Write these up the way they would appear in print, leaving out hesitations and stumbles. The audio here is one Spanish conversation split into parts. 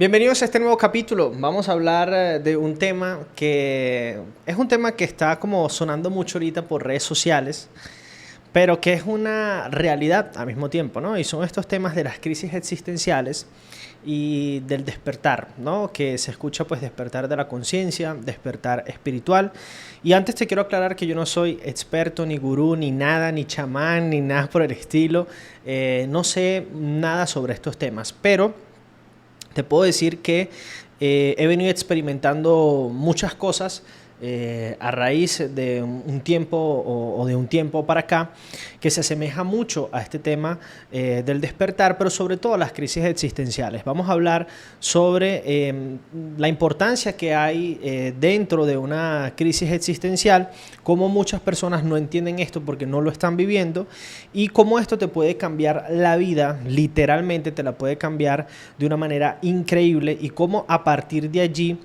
Bienvenidos a este nuevo capítulo. Vamos a hablar de un tema que es un tema que está como sonando mucho ahorita por redes sociales, pero que es una realidad al mismo tiempo, ¿no? Y son estos temas de las crisis existenciales y del despertar, ¿no? Que se escucha pues despertar de la conciencia, despertar espiritual. Y antes te quiero aclarar que yo no soy experto, ni gurú, ni nada, ni chamán, ni nada por el estilo. No sé nada sobre estos temas, pero te puedo decir que he venido experimentando muchas cosas a raíz de un tiempo o de un tiempo para acá que se asemeja mucho a este tema del despertar, pero sobre todo a las crisis existenciales. Vamos a hablar sobre la importancia que hay dentro de una crisis existencial, cómo muchas personas no entienden esto porque no lo están viviendo y cómo esto te puede cambiar la vida, literalmente te la puede cambiar de una manera increíble y cómo a partir de allí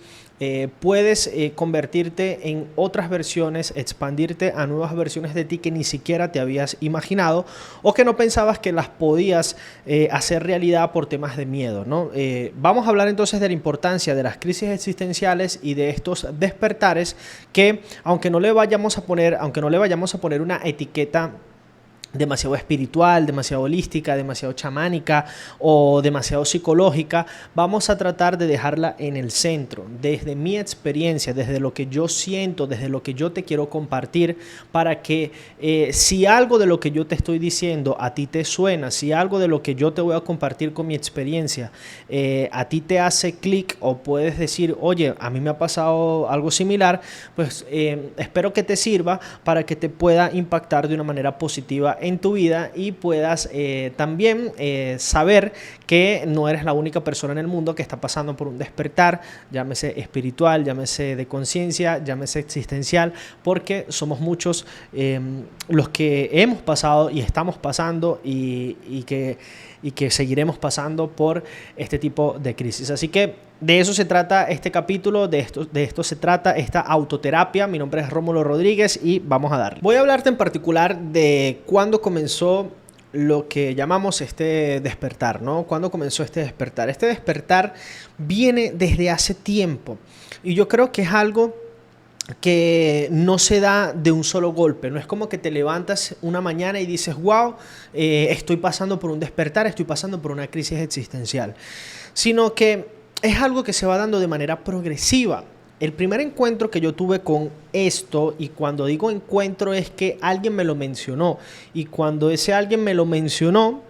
puedes convertirte en otras versiones, expandirte a nuevas versiones de ti que ni siquiera te habías imaginado o que no pensabas que las podías hacer realidad por temas de miedo, ¿no? Vamos a hablar entonces de la importancia de las crisis existenciales y de estos despertares que aunque no le vayamos a poner una etiqueta demasiado espiritual, demasiado holística, demasiado chamánica o demasiado psicológica, vamos a tratar de dejarla en el centro, desde mi experiencia, desde lo que yo siento, desde lo que yo te quiero compartir, para que si algo de lo que yo te estoy diciendo a ti te suena, si algo de lo que yo te voy a compartir con mi experiencia a ti te hace clic o puedes decir, oye, a mí me ha pasado algo similar, pues espero que te sirva para que te pueda impactar de una manera positiva en tu vida y puedas también saber que no eres la única persona en el mundo que está pasando por un despertar, llámese espiritual, llámese de conciencia, llámese existencial, porque somos muchos los que hemos pasado y estamos pasando y que seguiremos pasando por este tipo de crisis. Así que de eso se trata este capítulo, de esto se trata esta autoterapia. Mi nombre es Rómulo Rodríguez y vamos a darle. Voy a hablarte en particular de cuándo comenzó lo que llamamos este despertar, ¿no? ¿Cuándo comenzó este despertar? Este despertar viene desde hace tiempo y yo creo que es algo que no se da de un solo golpe. No es como que te levantas una mañana y dices, wow, estoy pasando por un despertar, estoy pasando por una crisis existencial, sino que es algo que se va dando de manera progresiva. El primer encuentro que yo tuve con esto, y cuando digo encuentro es que alguien me lo mencionó, y cuando ese alguien me lo mencionó,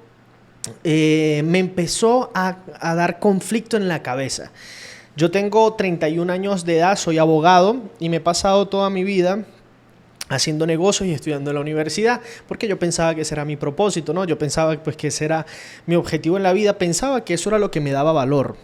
me empezó a dar conflicto en la cabeza. Yo tengo 31 años de edad, soy abogado y me he pasado toda mi vida haciendo negocios y estudiando en la universidad, porque yo pensaba que ese era mi propósito, ¿no? Yo pensaba pues, que ese era mi objetivo en la vida, pensaba que eso era lo que me daba valor.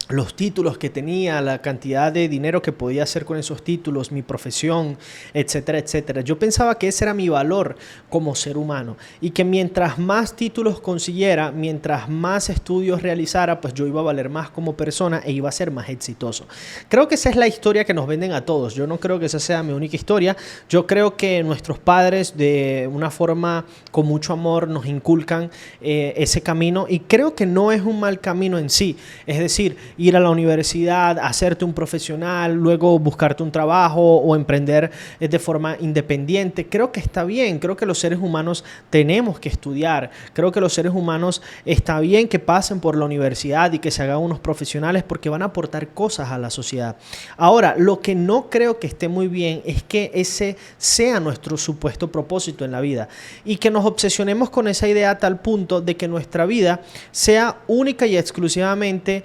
Los títulos que tenía, la cantidad de dinero que podía hacer con esos títulos, mi profesión, etcétera, etcétera. Yo pensaba que ese era mi valor como ser humano y que mientras más títulos consiguiera, mientras más estudios realizara, pues yo iba a valer más como persona e iba a ser más exitoso. Creo que esa es la historia que nos venden a todos. Yo no creo que esa sea mi única historia. Yo creo que nuestros padres de una forma con mucho amor nos inculcan ese camino y creo que no es un mal camino en sí. Es decir, ir a la universidad, hacerte un profesional, luego buscarte un trabajo o emprender de forma independiente. Creo que está bien, creo que los seres humanos tenemos que estudiar, creo que los seres humanos está bien que pasen por la universidad y que se hagan unos profesionales porque van a aportar cosas a la sociedad. Ahora, lo que no creo que esté muy bien es que ese sea nuestro supuesto propósito en la vida y que nos obsesionemos con esa idea a tal punto de que nuestra vida sea única y exclusivamente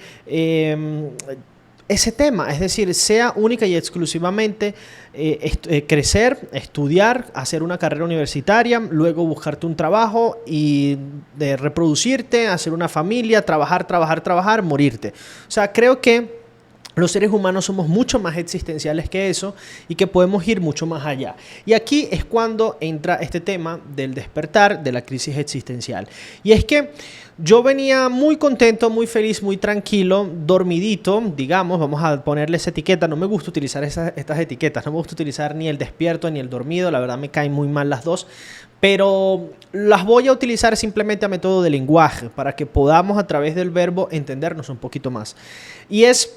ese tema, es decir, sea única y exclusivamente crecer, estudiar, hacer una carrera universitaria, luego buscarte un trabajo y de reproducirte, hacer una familia, trabajar, morirte. O sea, creo que los seres humanos somos mucho más existenciales que eso y que podemos ir mucho más allá. Y aquí es cuando entra este tema del despertar, de la crisis existencial. Y es que yo venía muy contento, muy feliz, muy tranquilo, dormidito, digamos, vamos a ponerle esa etiqueta. No me gusta utilizar estas etiquetas, no me gusta utilizar ni el despierto ni el dormido, la verdad me caen muy mal las dos. pero las voy a utilizar simplemente a método de lenguaje para que podamos a través del verbo entendernos un poquito más. Y es...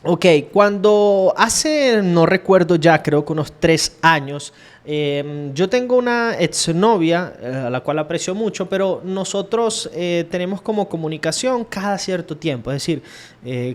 Ok, cuando hace, no recuerdo ya, creo que unos 3 años, yo tengo una exnovia, a la cual aprecio mucho, pero nosotros tenemos como comunicación cada cierto tiempo, es decir,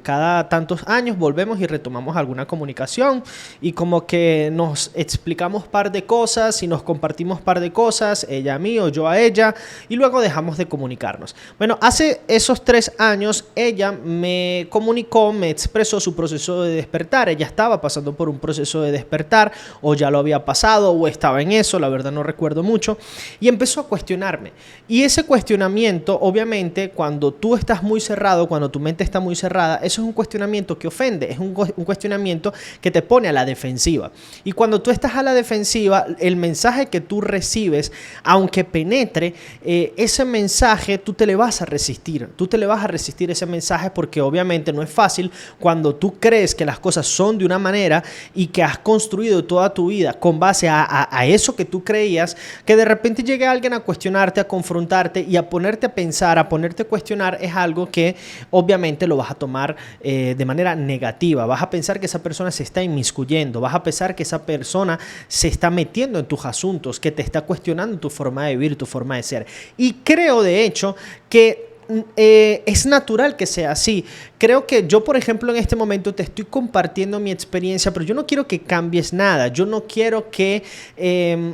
cada tantos años volvemos y retomamos alguna comunicación y como que nos explicamos par de cosas y nos compartimos par de cosas, ella a mí o yo a ella, y luego dejamos de comunicarnos. Bueno, hace esos 3 años ella me comunicó, me expresó su proceso de despertar. Ella estaba pasando por un proceso de despertar o ya lo había pasado o estaba en eso, la verdad no recuerdo mucho, y empezó a cuestionarme. Y ese cuestionamiento, obviamente, cuando tú estás muy cerrado, cuando tu mente está muy cerrada, eso es un cuestionamiento que ofende, es un cuestionamiento que te pone a la defensiva. Y cuando tú estás a la defensiva, el mensaje que tú recibes, aunque penetre, ese mensaje tú te le vas a resistir. Tú te le vas a resistir ese mensaje porque obviamente no es fácil cuando tú crees que las cosas son de una manera y que has construido toda tu vida con base a eso que tú creías, que de repente llegue alguien a cuestionarte, a confrontarte y a ponerte a pensar, a ponerte a cuestionar, es algo que obviamente lo vas a tomar de manera negativa. Vas a pensar que esa persona se está inmiscuyendo, vas a pensar que esa persona se está metiendo en tus asuntos, que te está cuestionando tu forma de vivir, tu forma de ser. Y creo de hecho que es natural que sea así. Creo que yo, por ejemplo, en este momento te estoy compartiendo mi experiencia, pero yo no quiero que cambies nada. Yo no quiero que,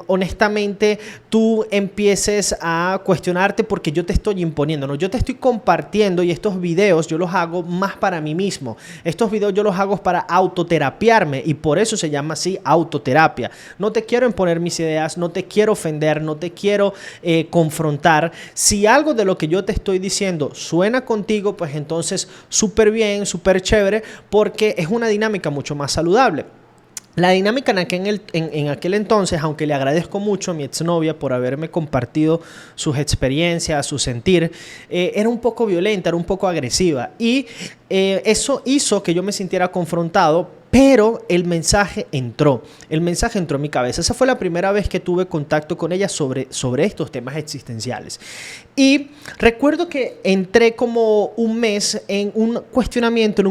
honestamente, tú empieces a cuestionarte porque yo te estoy imponiendo. No, yo te estoy compartiendo y estos videos yo los hago más para mí mismo. Estos videos yo los hago para autoterapiarme y por eso se llama así autoterapia. No te quiero imponer mis ideas, no te quiero ofender, no te quiero confrontar. Si algo de lo que yo te estoy diciendo suena contigo, pues entonces súper bien, súper chévere, porque es una dinámica mucho más saludable. La dinámica en aquel entonces, aunque le agradezco mucho a mi exnovia por haberme compartido sus experiencias, su sentir, era un poco violenta, era un poco agresiva y eso hizo que yo me sintiera confrontado. Pero el mensaje entró en mi cabeza. Esa fue la primera vez que tuve contacto con ella sobre estos temas existenciales. Y recuerdo que entré como un mes en un cuestionamiento,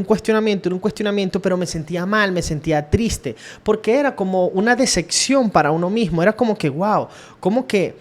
pero me sentía mal, me sentía triste, porque era como una decepción para uno mismo. Era como que, wow, ¿cómo que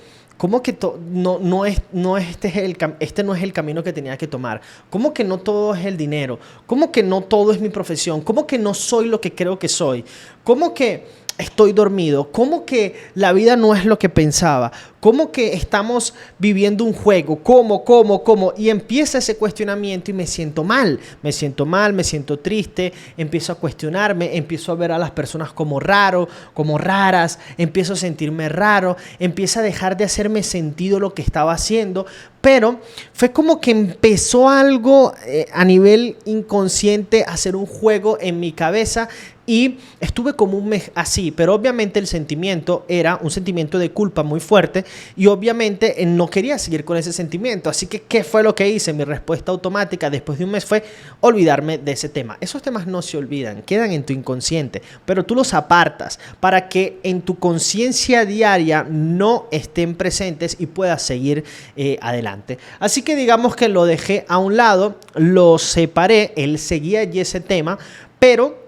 este no es el camino que tenía que tomar? ¿Cómo que no todo es el dinero? ¿Cómo que no todo es mi profesión? ¿Cómo que no soy lo que creo que soy? ¿Cómo que estoy dormido? ¿Cómo que la vida no es lo que pensaba? ¿Cómo que estamos viviendo un juego? ¿Cómo? Y empieza ese cuestionamiento y me siento mal, me siento triste, empiezo a cuestionarme, empiezo a ver a las personas como raro, como raras, empiezo a sentirme raro, empieza a dejar de hacerme sentido lo que estaba haciendo, pero fue como que empezó algo a nivel inconsciente a hacer un juego en mi cabeza. Y estuve como un mes así, pero obviamente el sentimiento era un sentimiento de culpa muy fuerte y obviamente no quería seguir con ese sentimiento. Así que, ¿qué fue lo que hice? Mi respuesta automática después de un mes fue olvidarme de ese tema. Esos temas no se olvidan, quedan en tu inconsciente, pero tú los apartas para que en tu conciencia diaria no estén presentes y puedas seguir adelante. Así que digamos que lo dejé a un lado, lo separé, él seguía allí ese tema, pero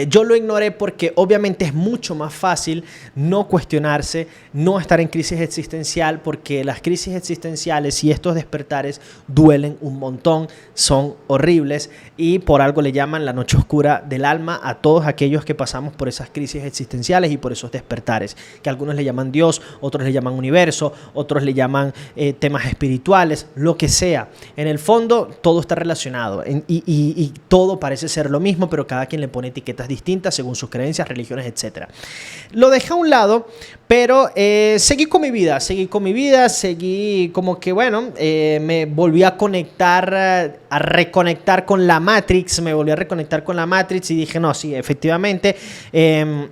yo lo ignoré porque obviamente es mucho más fácil no cuestionarse, no estar en crisis existencial, porque las crisis existenciales y estos despertares duelen un montón, son horribles y por algo le llaman la noche oscura del alma a todos aquellos que pasamos por esas crisis existenciales y por esos despertares, que algunos le llaman Dios, otros le llaman universo, otros le llaman temas espirituales, lo que sea. En el fondo todo está relacionado y todo parece ser lo mismo, pero cada quien le pone etiquetas distintas según sus creencias, religiones, etc. Lo dejé a un lado, pero seguí con mi vida, seguí como que, bueno, me volví a conectar, a reconectar con la Matrix, y dije, no, sí, efectivamente,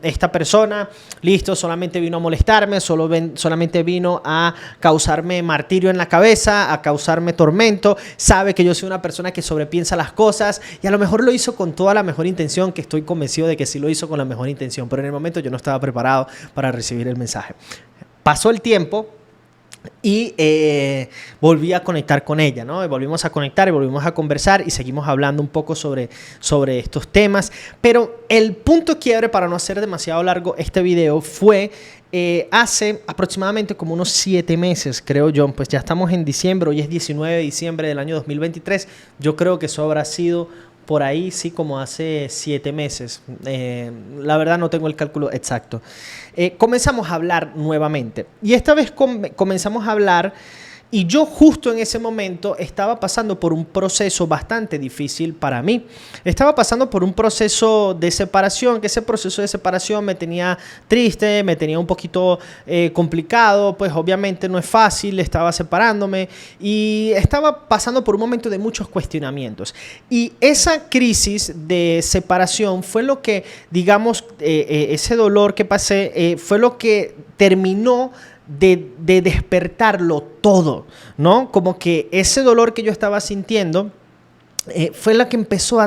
esta persona, listo, solamente vino a molestarme, solamente vino a causarme martirio en la cabeza, a causarme tormento, sabe que yo soy una persona que sobrepiensa las cosas y a lo mejor lo hizo con toda la mejor intención, que estoy convencido de que sí lo hizo con la mejor intención, pero en el momento yo no estaba preparado para recibir el mensaje. Pasó el tiempo y volví a conectar con ella, ¿no? Y volvimos a conectar y volvimos a conversar y seguimos hablando un poco sobre estos temas. Pero el punto quiebre, para no hacer demasiado largo este video, fue hace aproximadamente como unos 7 meses, creo yo. Pues ya estamos en diciembre, hoy es 19 de diciembre del año 2023. Yo creo que eso habrá sido por ahí, sí, como hace 7 meses. La verdad no tengo el cálculo exacto. Comenzamos a hablar nuevamente. Y esta vez comenzamos a hablar y yo justo en ese momento estaba pasando por un proceso bastante difícil para mí. Estaba pasando por un proceso de separación, que ese proceso de separación me tenía triste, me tenía un poquito complicado, pues obviamente no es fácil, estaba separándome y estaba pasando por un momento de muchos cuestionamientos. Y esa crisis de separación fue lo que, digamos, ese dolor que pasé, fue lo que terminó de despertarlo todo, ¿no? Como que ese dolor que yo estaba sintiendo fue lo que empezó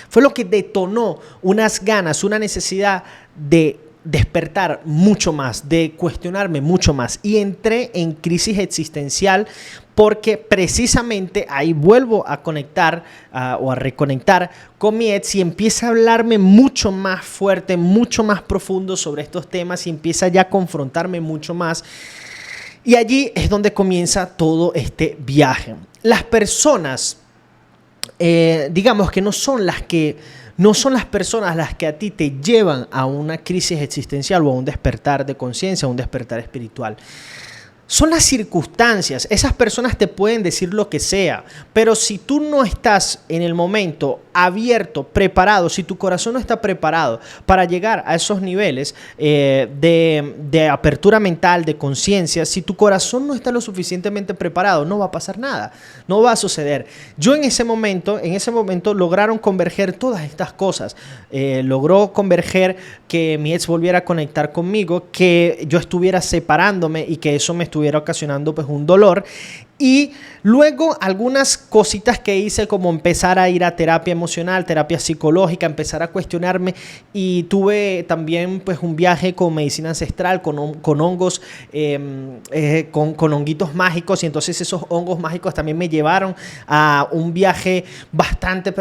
fue lo que detonó unas ganas, una necesidad de despertar mucho más, de cuestionarme mucho más. Y entré en crisis existencial porque precisamente ahí vuelvo a conectar o a reconectar con mi ex y empieza a hablarme mucho más fuerte, mucho más profundo sobre estos temas y empieza ya a confrontarme mucho más. Y allí es donde comienza todo este viaje. Las personas, digamos que no son las personas las que a ti te llevan a una crisis existencial o a un despertar de conciencia, a un despertar espiritual. Son las circunstancias. Esas personas te pueden decir lo que sea, pero si tú no estás en el momento abierto, preparado, si tu corazón no está preparado para llegar a esos niveles de apertura mental, de conciencia, si tu corazón no está lo suficientemente preparado, no va a pasar nada, no va a suceder. Yo en ese momento lograron converger todas estas cosas. Logró converger que mi ex volviera a conectar conmigo, que yo estuviera separándome y que eso me estuviera ocasionando pues un dolor. Y luego algunas cositas que hice, como empezar a ir a terapia emocional, terapia psicológica, empezar a cuestionarme, y tuve también pues un viaje con medicina ancestral, con hongos, con honguitos mágicos, y entonces esos hongos mágicos también me llevaron a un viaje bastante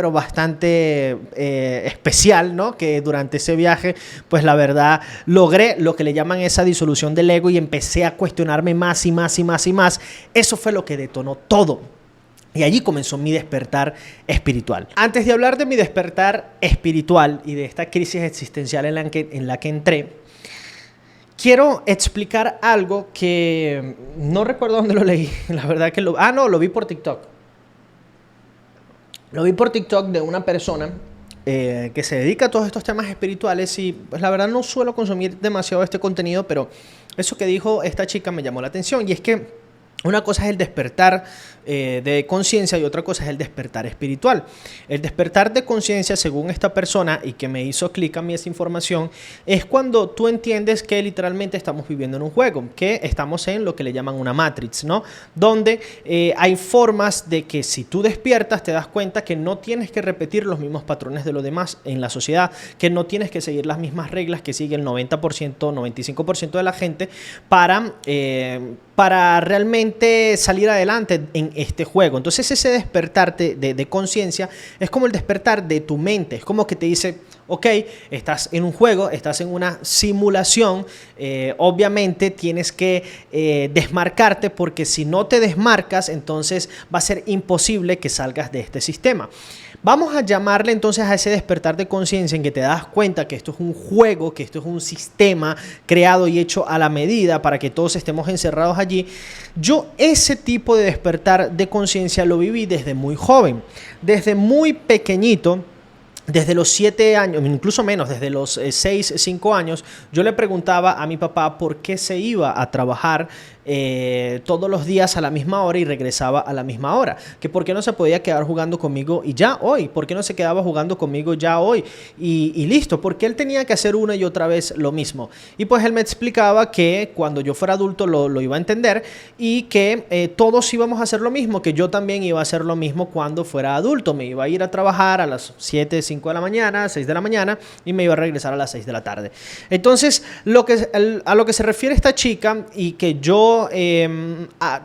especial, ¿no? Que durante ese viaje pues la verdad logré lo que le llaman esa disolución del ego y empecé a cuestionarme más y más y más y más. Eso fue lo que detonó todo. Y allí comenzó mi despertar espiritual. Antes de hablar de mi despertar espiritual y de esta crisis existencial en la que entré, quiero explicar algo que no recuerdo dónde lo leí. La verdad que lo vi por TikTok. Lo vi por TikTok de una persona que se dedica a todos estos temas espirituales y pues la verdad no suelo consumir demasiado este contenido, pero eso que dijo esta chica me llamó la atención, y es que una cosa es el despertar de conciencia y otra cosa es el despertar espiritual. El despertar de conciencia, según esta persona, y que me hizo clic a mí esa información, es cuando tú entiendes que literalmente estamos viviendo en un juego, que estamos en lo que le llaman una Matrix, ¿no? Donde hay formas de que si tú despiertas te das cuenta que no tienes que repetir los mismos patrones de los demás en la sociedad, que no tienes que seguir las mismas reglas que sigue el 90%, 95% de la gente para realmente salir adelante en este juego. Entonces ese despertarte de conciencia es como el despertar de tu mente. Es como que te dice, ok, estás en un juego, estás en una simulación, obviamente tienes que desmarcarte, porque si no te desmarcas, entonces va a ser imposible que salgas de este sistema. Vamos a llamarle entonces a ese despertar de conciencia en que te das cuenta que esto es un juego, que esto es un sistema creado y hecho a la medida para que todos estemos encerrados allí. Yo ese tipo de despertar de conciencia lo viví desde muy joven, desde muy pequeñito. Desde los 7 años, incluso menos, desde los 6, 5 años, yo le preguntaba a mi papá por qué se iba a trabajar todos los días a la misma hora y regresaba a la misma hora. Que por qué no se podía quedar jugando conmigo y ya hoy. ¿Por qué no se quedaba jugando conmigo ya hoy? Y listo. Porque él tenía que hacer una y otra vez lo mismo. Y pues él me explicaba que cuando yo fuera adulto lo iba a entender y que todos íbamos a hacer lo mismo, que yo también iba a hacer lo mismo cuando fuera adulto. Me iba a ir a trabajar a las 7, 5 5 de la mañana, 6 de la mañana, y me iba a regresar a las 6 de la tarde. Entonces, a lo que se refiere esta chica, y que yo,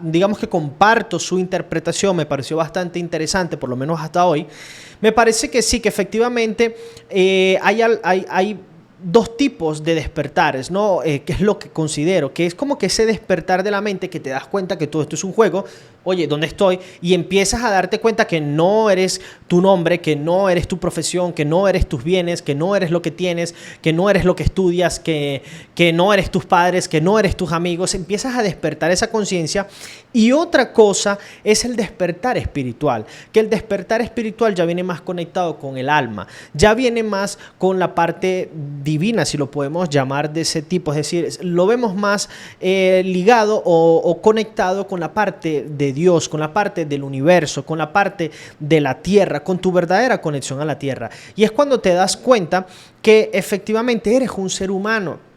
digamos que comparto su interpretación, me pareció bastante interesante, por lo menos hasta hoy, me parece que sí, que efectivamente hay dos tipos de despertares, ¿no? Que es lo que considero, que es como que ese despertar de la mente que te das cuenta que todo esto es un juego. Oye, ¿dónde estoy? Y empiezas a darte cuenta que no eres tu nombre, que no eres tu profesión, que no eres tus bienes, que no eres lo que tienes, que no eres lo que estudias, que no eres tus padres, que no eres tus amigos. Empiezas a despertar esa conciencia. Y otra cosa es el despertar espiritual, que el despertar espiritual ya viene más conectado con el alma, ya viene más con la parte divina, si lo podemos llamar de ese tipo. Es decir, lo vemos más ligado o conectado con la parte de Dios, con la parte del universo, con la parte de la tierra, con tu verdadera conexión a la tierra. Y es cuando te das cuenta que efectivamente eres un ser humano.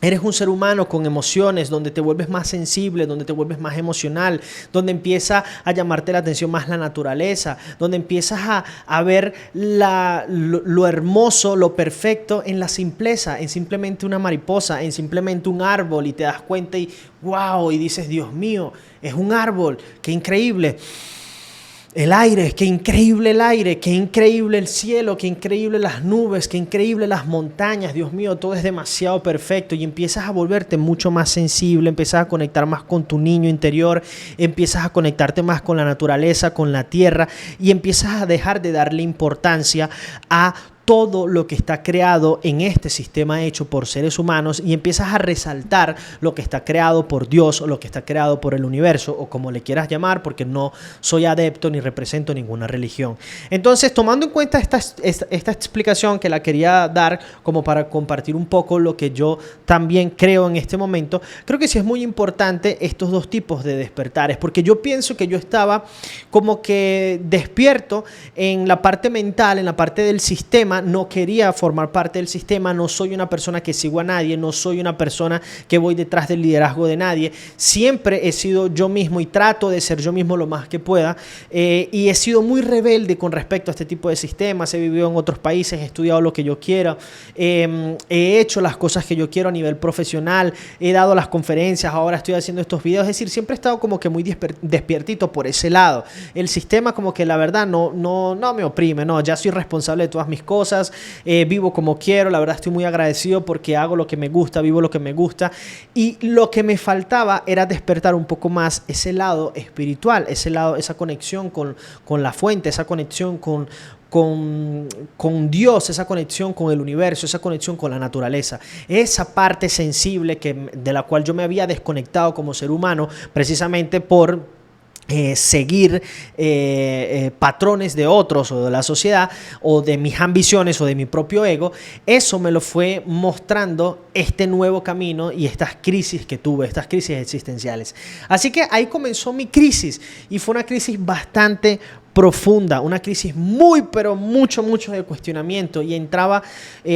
Eres un ser humano con emociones, donde te vuelves más sensible, donde te vuelves más emocional, donde empieza a llamarte la atención más la naturaleza, donde empiezas a ver lo hermoso, lo perfecto en la simpleza, en simplemente una mariposa, en simplemente un árbol, y te das cuenta y wow, y dices, Dios mío, es un árbol, qué increíble. El aire, qué increíble el aire, qué increíble el cielo, qué increíble las nubes, qué increíble las montañas. Dios mío, todo es demasiado perfecto, y empiezas a volverte mucho más sensible, empiezas a conectar más con tu niño interior, empiezas a conectarte más con la naturaleza, con la tierra, y empiezas a dejar de darle importancia a todo lo que está creado en este sistema hecho por seres humanos, y empiezas a resaltar lo que está creado por Dios o lo que está creado por el universo, o como le quieras llamar, porque no soy adepto ni represento ninguna religión. Entonces, tomando en cuenta esta explicación, que la quería dar como para compartir un poco lo que yo también creo en este momento, creo que sí es muy importante estos dos tipos de despertares, porque yo pienso que yo estaba como que despierto en la parte mental, en la parte del sistema. No quería formar parte del sistema, no soy una persona que sigo a nadie, no soy una persona que voy detrás del liderazgo de nadie. Siempre he sido yo mismo y trato de ser yo mismo lo más que pueda, y he sido muy rebelde con respecto a este tipo de sistemas. He vivido en otros países, he estudiado lo que yo quiero, he hecho las cosas que yo quiero a nivel profesional, he dado las conferencias, ahora estoy haciendo estos videos. Es decir, siempre he estado como que muy despiertito por ese lado. El sistema como que la verdad no me oprime, no, ya soy responsable de todas mis cosas. Vivo como quiero, la verdad estoy muy agradecido porque hago lo que me gusta, vivo lo que me gusta, y lo que me faltaba era despertar un poco más ese lado espiritual, ese lado, esa conexión con la fuente, esa conexión con Dios, esa conexión con el universo, esa conexión con la naturaleza, esa parte sensible de la cual yo me había desconectado como ser humano, precisamente por seguir patrones de otros o de la sociedad o de mis ambiciones o de mi propio ego. Eso me lo fue mostrando este nuevo camino y estas crisis que tuve, estas crisis existenciales. Así que ahí comenzó mi crisis, y fue una crisis bastante profunda, una crisis muy, pero mucho de cuestionamiento, y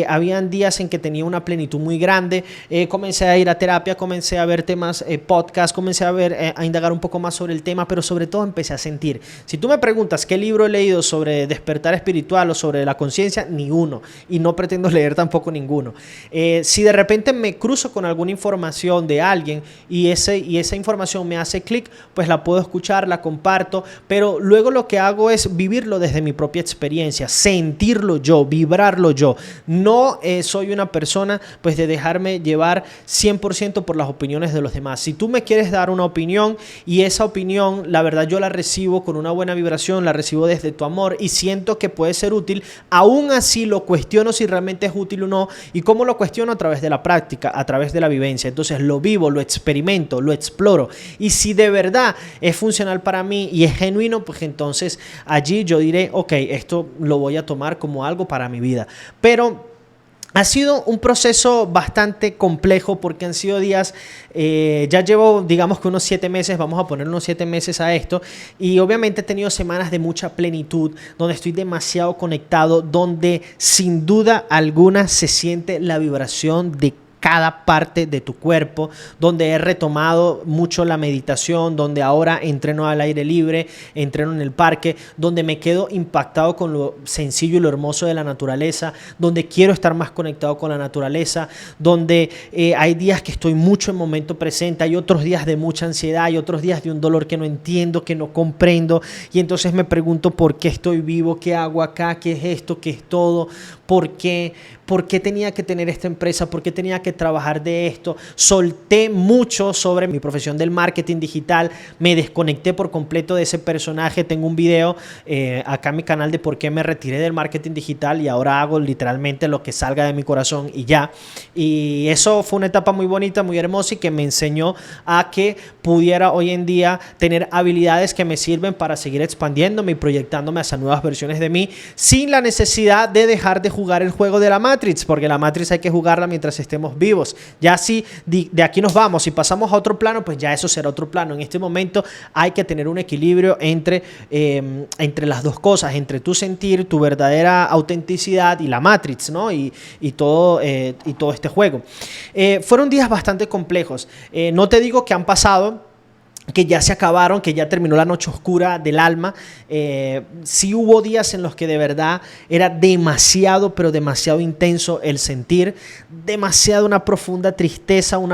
habían días en que tenía una plenitud muy grande. Comencé a ir a terapia, comencé a ver temas, podcast, comencé a indagar un poco más sobre el tema, pero sobre todo empecé a sentir. Si tú me preguntas qué libro he leído sobre despertar espiritual o sobre la conciencia, ni uno, y no pretendo leer tampoco ninguno. Si de repente me cruzo con alguna información de alguien y esa información me hace clic, pues la puedo escuchar, la comparto, pero luego lo que hago es vivirlo desde mi propia experiencia, sentirlo yo, vibrarlo yo. No soy una persona pues de dejarme llevar 100% por las opiniones de los demás. Si tú me quieres dar una opinión, y esa opinión la verdad yo la recibo con una buena vibración, la recibo desde tu amor y siento que puede ser útil, aún así lo cuestiono si realmente es útil o no. ¿Y cómo lo cuestiono? A través de la práctica, a través de la vivencia. Entonces lo vivo, lo experimento, lo exploro, y si de verdad es funcional para mí y es genuino, pues entonces allí yo diré, ok, esto lo voy a tomar como algo para mi vida. Pero ha sido un proceso bastante complejo, porque han sido días, ya llevo digamos que unos 7 meses, vamos a poner unos 7 meses a esto, y obviamente he tenido semanas de mucha plenitud, donde estoy demasiado conectado, donde sin duda alguna se siente la vibración de cada parte de tu cuerpo, donde he retomado mucho la meditación, donde ahora entreno al aire libre, entreno en el parque, donde me quedo impactado con lo sencillo y lo hermoso de la naturaleza, donde quiero estar más conectado con la naturaleza, donde hay días que estoy mucho en momento presente, hay otros días de mucha ansiedad, hay otros días de un dolor que no entiendo, que no comprendo, y entonces me pregunto por qué estoy vivo, qué hago acá, qué es esto, qué es todo, por qué tenía que tener esta empresa, por qué tenía que trabajar de esto. Solté mucho sobre mi profesión del marketing digital, me desconecté por completo de ese personaje. Tengo un video acá en mi canal de por qué me retiré del marketing digital y ahora hago literalmente lo que salga de mi corazón y ya. Y eso fue una etapa muy bonita, muy hermosa y que me enseñó a que pudiera hoy en día tener habilidades que me sirven para seguir expandiéndome y proyectándome hacia nuevas versiones de mí sin la necesidad de dejar de jugar el juego de la Matrix, porque la Matrix hay que jugarla mientras estemos vivos. Ya si de aquí nos vamos y pasamos a otro plano, pues ya eso será otro plano. En este momento hay que tener un equilibrio entre las dos cosas, entre tu sentir, tu verdadera autenticidad y la Matrix, ¿no? Y todo este juego. Fueron días bastante complejos. No te digo que han pasado, que ya se acabaron, que ya terminó la noche oscura del alma. Sí hubo días en los que de verdad era demasiado, pero demasiado intenso el sentir, demasiado una profunda tristeza, un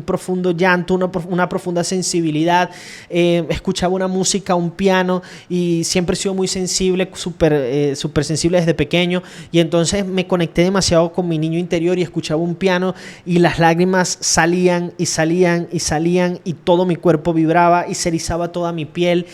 profundo llanto, una profunda sensibilidad. Escuchaba una música, un piano, y siempre he sido muy sensible, súper sensible desde pequeño, y entonces me conecté demasiado con mi niño interior y escuchaba un piano y las lágrimas salían y salían y salían y todo mi cuerpo vibraba y se erizaba toda mi piel.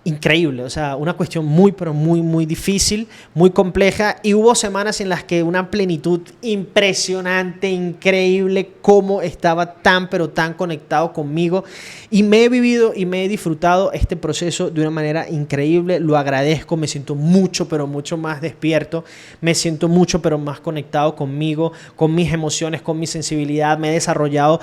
Increíble, o sea, una cuestión muy, pero muy, muy difícil, muy compleja, y hubo semanas en las que una plenitud impresionante, increíble, cómo estaba tan, pero tan conectado conmigo, y me he vivido y me he disfrutado este proceso de una manera increíble. Lo agradezco, me siento mucho, pero mucho más despierto, me siento mucho, pero más conectado conmigo, con mis emociones, con mi sensibilidad. Me he desarrollado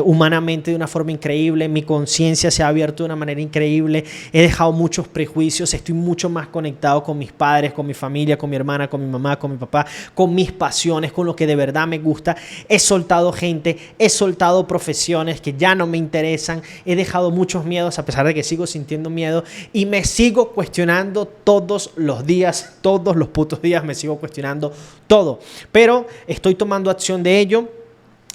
humanamente de una forma increíble, mi conciencia se ha abierto de una manera increíble, he dejado muchos prejuicios, estoy mucho más conectado con mis padres, con mi familia, con mi hermana, con mi mamá, con mi papá, con mis pasiones, con lo que de verdad me gusta. He soltado gente, he soltado profesiones que ya no me interesan, he dejado muchos miedos a pesar de que sigo sintiendo miedo y me sigo cuestionando todos los días, todos los putos días me sigo cuestionando todo, pero estoy tomando acción de ello.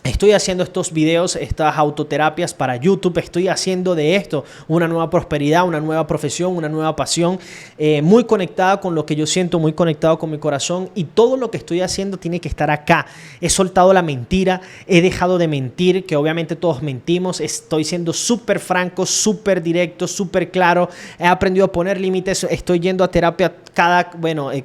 Estoy haciendo estos videos, estas autoterapias para YouTube. Estoy haciendo de esto una nueva prosperidad, una nueva profesión, una nueva pasión, muy conectada con lo que yo siento, muy conectado con mi corazón, y todo lo que estoy haciendo tiene que estar acá. He soltado la mentira, he dejado de mentir, que obviamente todos mentimos. Estoy siendo súper franco, súper directo, súper claro. He aprendido a poner límites. Estoy yendo a terapia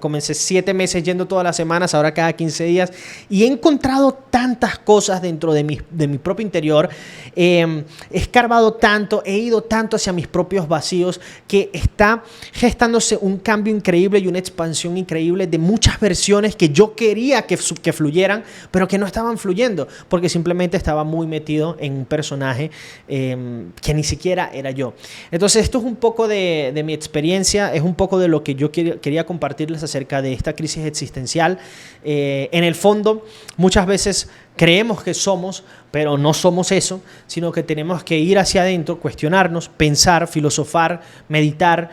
comencé 7 meses yendo todas las semanas, ahora cada 15 días, y he encontrado tantas cosas dentro de mi propio interior. He escarbado tanto, he ido tanto hacia mis propios vacíos, que está gestándose un cambio increíble y una expansión increíble de muchas versiones que yo quería que fluyeran, pero que no estaban fluyendo, porque simplemente estaba muy metido en un personaje que ni siquiera era yo. Entonces esto es un poco de mi experiencia, es un poco de lo que yo quería compartirles acerca de esta crisis existencial. En el fondo, muchas veces creemos que somos, pero no somos eso, sino que tenemos que ir hacia adentro, cuestionarnos, pensar, filosofar, meditar,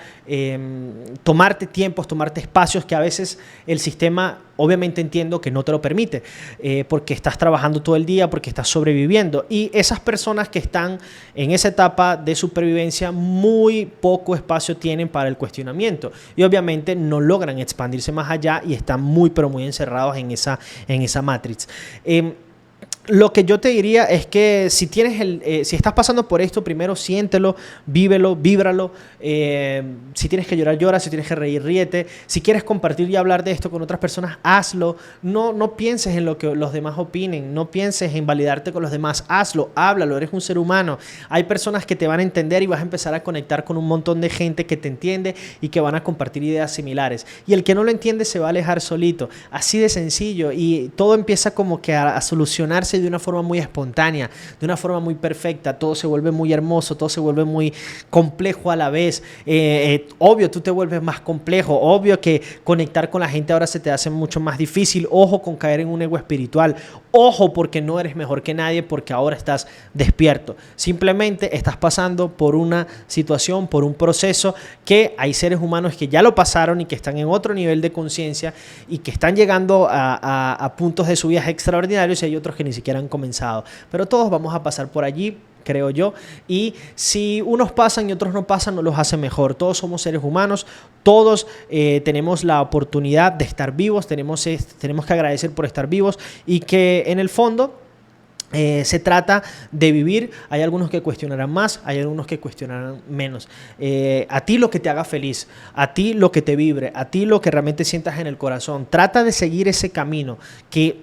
tomarte tiempos, tomarte espacios que a veces el sistema, obviamente entiendo que no te lo permite, porque estás trabajando todo el día, porque estás sobreviviendo. Y esas personas que están en esa etapa de supervivencia, muy poco espacio tienen para el cuestionamiento. Y obviamente no logran expandirse más allá y están muy, pero muy encerrados en esa matrix. Lo que yo te diría es que si estás pasando por esto, primero siéntelo, vívelo, víbralo. Si tienes que llorar, llora. Si tienes que reír, ríete. Si quieres compartir y hablar de esto con otras personas, hazlo. No pienses en lo que los demás opinen. No pienses en validarte con los demás. Hazlo, háblalo. Eres un ser humano. Hay personas que te van a entender y vas a empezar a conectar con un montón de gente que te entiende y que van a compartir ideas similares. Y el que no lo entiende se va a alejar solito. Así de sencillo. Y todo empieza como que a solucionarse de una forma muy espontánea, de una forma muy perfecta. Todo se vuelve muy hermoso, todo se vuelve muy complejo a la vez. Obvio, tú te vuelves más complejo. Obvio que conectar con la gente ahora se te hace mucho más difícil. Ojo con caer en un ego espiritual. Ojo, porque no eres mejor que nadie, porque ahora estás despierto. Simplemente estás pasando por una situación, por un proceso que hay seres humanos que ya lo pasaron y que están en otro nivel de conciencia y que están llegando a puntos de su vida extraordinarios, y hay otros que ni siquiera han comenzado. Pero todos vamos a pasar por allí, creo yo, y si unos pasan y otros no pasan, no los hace mejor. Todos somos seres humanos, todos tenemos la oportunidad de estar vivos, tenemos que agradecer por estar vivos, y que en el fondo se trata de vivir. Hay algunos que cuestionarán más, hay algunos que cuestionarán menos. A ti lo que te haga feliz, a ti lo que te vibre, a ti lo que realmente sientas en el corazón. Trata de seguir ese camino, que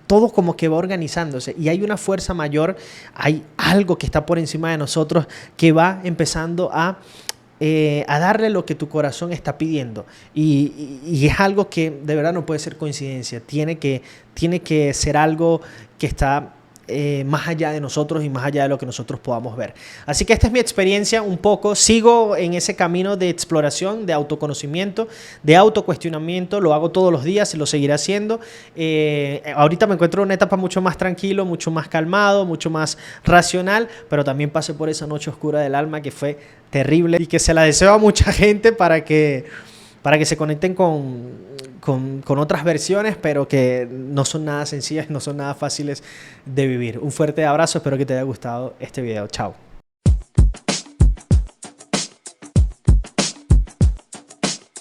todo como que va organizándose y hay una fuerza mayor, hay algo que está por encima de nosotros que va empezando a darle lo que tu corazón está pidiendo, y es algo que de verdad no puede ser coincidencia, tiene que ser algo que está más allá de nosotros y más allá de lo que nosotros podamos ver. Así que esta es mi experiencia un poco. Sigo en ese camino de exploración, de autoconocimiento, de autocuestionamiento. Lo hago todos los días y lo seguiré haciendo. Ahorita me encuentro en una etapa mucho más tranquilo, mucho más calmado, mucho más racional, pero también pasé por esa noche oscura del alma que fue terrible y que se la deseo a mucha gente para que se conecten con otras versiones, pero que no son nada sencillas, no son nada fáciles de vivir. Un fuerte abrazo, espero que te haya gustado este video. Chao.